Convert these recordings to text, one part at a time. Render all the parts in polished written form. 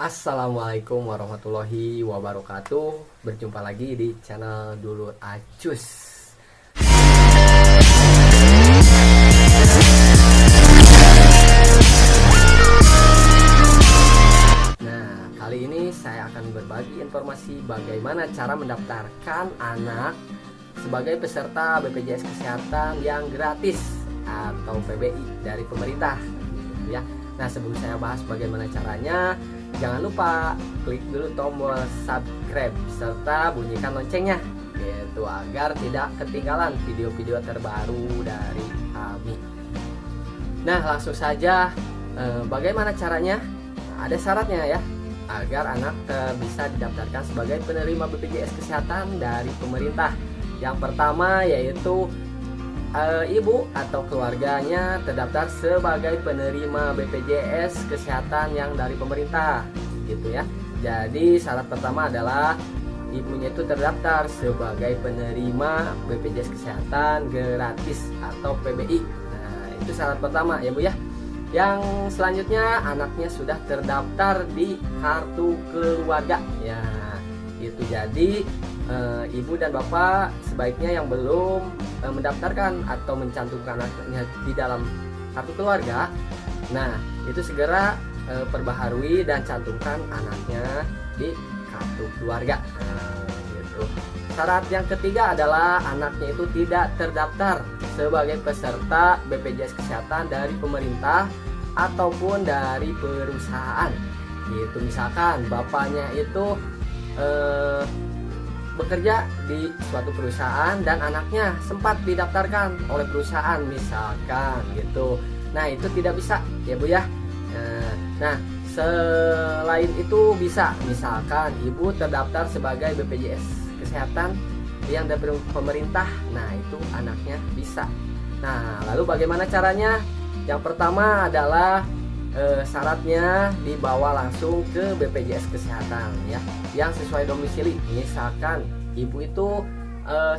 Assalamualaikum warahmatullahi wabarakatuh. Berjumpa lagi di channel Dulur Acus. Nah, kali ini saya akan berbagi informasi bagaimana cara mendaftarkan anak sebagai peserta BPJS Kesehatan yang gratis atau PBI dari pemerintah, gitu ya. Nah, sebelum saya bahas bagaimana caranya, jangan lupa klik dulu tombol subscribe serta bunyikan loncengnya gitu agar tidak ketinggalan video-video terbaru dari kami. Nah, langsung saja bagaimana caranya? Ada syaratnya ya, agar anak bisa didaftarkan sebagai penerima BPJS Kesehatan dari pemerintah. Yang pertama yaitu ibu atau keluarganya terdaftar sebagai penerima BPJS Kesehatan yang dari pemerintah, gitu ya. Jadi syarat pertama adalah ibunya itu terdaftar sebagai penerima BPJS Kesehatan gratis atau PBI. Nah, itu syarat pertama ya Bu ya. Yang selanjutnya anaknya sudah terdaftar di kartu keluarga ya. Itu jadi ibu dan bapak sebaiknya yang belum mendaftarkan atau mencantumkan anaknya di dalam kartu keluarga, nah itu segera perbaharui dan cantumkan anaknya di kartu keluarga. Nah, gitu. Syarat yang ketiga adalah anaknya itu tidak terdaftar sebagai peserta BPJS Kesehatan dari pemerintah ataupun dari perusahaan. Gitu, misalkan bapaknya itu bekerja di suatu perusahaan dan anaknya sempat didaftarkan oleh perusahaan misalkan gitu. Nah, itu tidak bisa ya Bu ya. Nah, selain itu bisa misalkan ibu terdaftar sebagai BPJS Kesehatan yang dari pemerintah. Nah, itu anaknya bisa. Nah, lalu bagaimana caranya? Yang pertama adalah syaratnya dibawa langsung ke BPJS Kesehatan ya, yang sesuai domisili. Misalkan ibu itu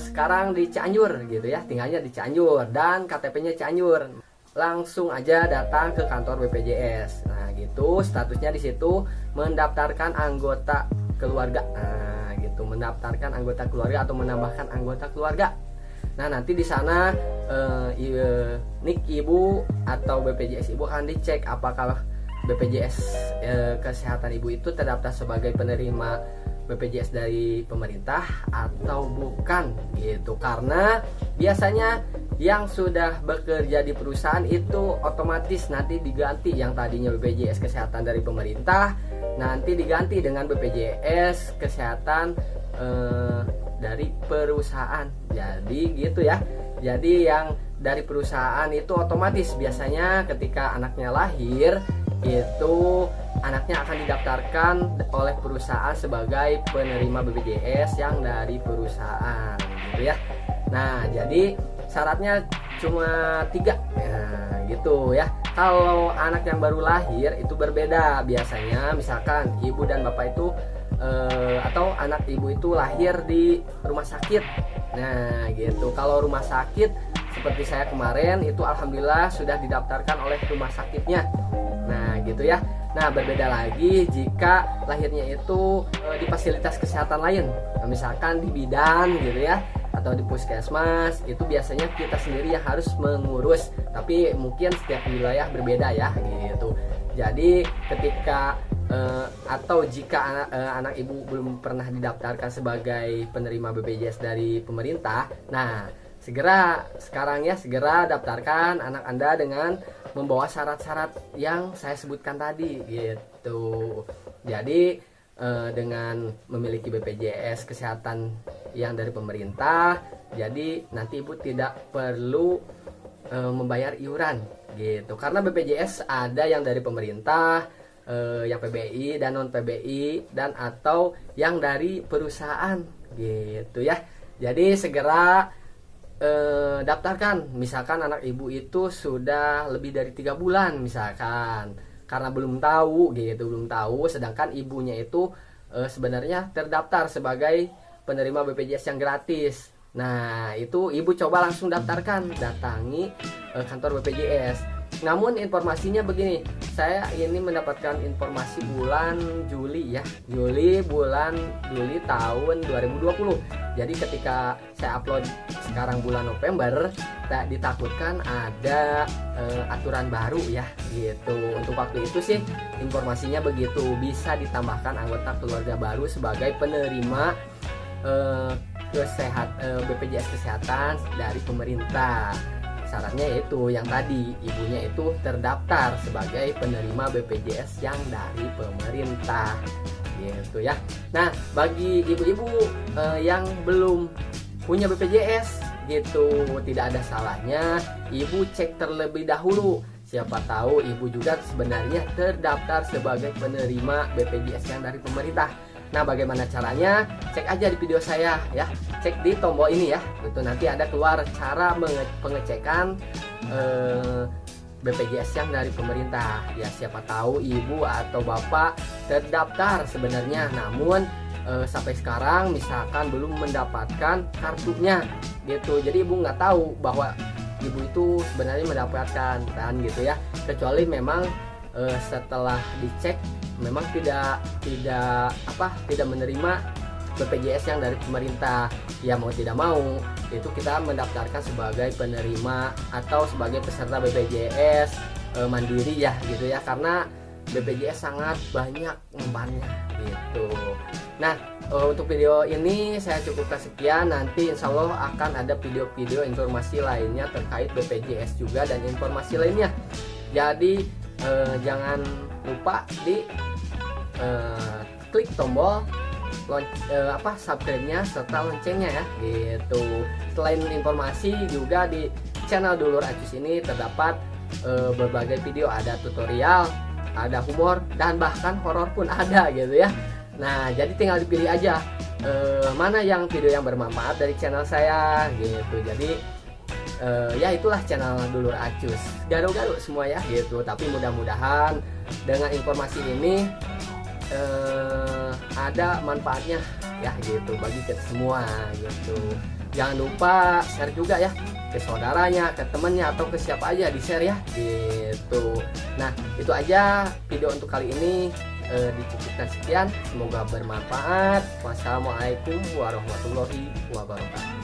sekarang di Cianjur gitu ya, tinggalnya di Cianjur dan KTP-nya Cianjur, langsung aja datang ke kantor BPJS. Nah, gitu statusnya di situ mendaftarkan anggota keluarga. Nah, gitu mendaftarkan anggota keluarga atau menambahkan anggota keluarga. Nah, nanti di sana NIK ibu atau BPJS ibu akan dicek apakah BPJS kesehatan ibu itu terdaftar sebagai penerima BPJS dari pemerintah atau bukan gitu. Karena biasanya yang sudah bekerja di perusahaan itu otomatis nanti diganti, yang tadinya BPJS kesehatan dari pemerintah nanti diganti dengan BPJS kesehatan dari perusahaan. Jadi gitu ya. Jadi yang dari perusahaan itu otomatis biasanya ketika anaknya lahir itu anaknya akan didaftarkan oleh perusahaan sebagai penerima BPJS yang dari perusahaan gitu ya. Nah, jadi syaratnya cuma 3 gitu ya. Kalau anak yang baru lahir itu berbeda biasanya, misalkan ibu dan bapak itu atau anak ibu itu lahir di rumah sakit. Nah, gitu. Kalau rumah sakit seperti saya kemarin itu alhamdulillah sudah didaftarkan oleh rumah sakitnya. Nah, gitu ya. Nah, berbeda lagi jika lahirnya itu di fasilitas kesehatan lain. Nah, misalkan di bidan gitu ya, atau di puskesmas, itu biasanya kita sendiri yang harus mengurus. Tapi mungkin setiap wilayah berbeda ya gitu. Jadi ketika atau jika anak ibu belum pernah didaftarkan sebagai penerima BPJS dari pemerintah, nah segera daftarkan anak Anda dengan membawa syarat-syarat yang saya sebutkan tadi gitu. Jadi dengan memiliki BPJS kesehatan yang dari pemerintah, jadi nanti ibu tidak perlu membayar iuran gitu. Karena BPJS ada yang dari pemerintah, yang PBI dan non PBI, dan atau yang dari perusahaan gitu ya. Jadi segera daftarkan. Misalkan anak ibu itu sudah lebih dari 3 bulan misalkan, karena belum tahu gitu, sedangkan ibunya itu sebenarnya terdaftar sebagai penerima BPJS yang gratis. Nah, itu ibu coba langsung daftarkan, datangi kantor BPJS. Namun informasinya begini, saya ini mendapatkan informasi bulan Juli ya, bulan Juli tahun 2020. Jadi ketika saya upload sekarang bulan November, tak ditakutkan ada aturan baru ya gitu. Untuk waktu itu sih informasinya begitu, bisa ditambahkan anggota keluarga baru sebagai penerima BPJS Kesehatan dari pemerintah. Syaratnya yaitu yang tadi, ibunya itu terdaftar sebagai penerima BPJS yang dari pemerintah gitu ya. Nah, bagi ibu-ibu yang belum punya BPJS gitu, tidak ada salahnya ibu cek terlebih dahulu. Siapa tahu ibu juga sebenarnya terdaftar sebagai penerima BPJS yang dari pemerintah. Nah, bagaimana caranya? Cek aja di video saya ya. Cek di tombol ini ya. Itu nanti ada keluar cara pengecekan BPJS yang dari pemerintah. Ya, siapa tahu ibu atau bapak terdaftar sebenarnya, namun sampai sekarang misalkan belum mendapatkan kartunya gitu. Jadi ibu nggak tahu bahwa ibu itu sebenarnya mendapatkan kan gitu ya. Kecuali memang setelah dicek memang tidak menerima BPJS yang dari pemerintah. Ya mau tidak mau itu kita mendaftarkan sebagai penerima atau sebagai peserta BPJS mandiri ya gitu ya, karena BPJS sangat banyak membannya gitu. Nah, untuk video ini saya cukupkan sekian. Nanti insya Allah akan ada video-video informasi lainnya terkait BPJS juga dan informasi lainnya. Jadi jangan lupa di klik tombol subscribe-nya serta loncengnya ya gitu. Selain informasi juga di channel Dulur Acus ini terdapat berbagai video, ada tutorial, ada humor, dan bahkan horor pun ada gitu ya. Nah, jadi tinggal dipilih aja mana yang video yang bermanfaat dari channel saya gitu. Jadi ya itulah channel Dulur Acus, garuk-garuk semua ya gitu. Tapi mudah-mudahan dengan informasi ini ada manfaatnya ya gitu bagi kita semua gitu. Jangan lupa share juga ya ke saudaranya, ke temannya, atau ke siapa aja, di share ya gitu. Nah, itu aja video untuk kali ini. Dicukupkan sekian, semoga bermanfaat. Wassalamualaikum warahmatullahi wabarakatuh.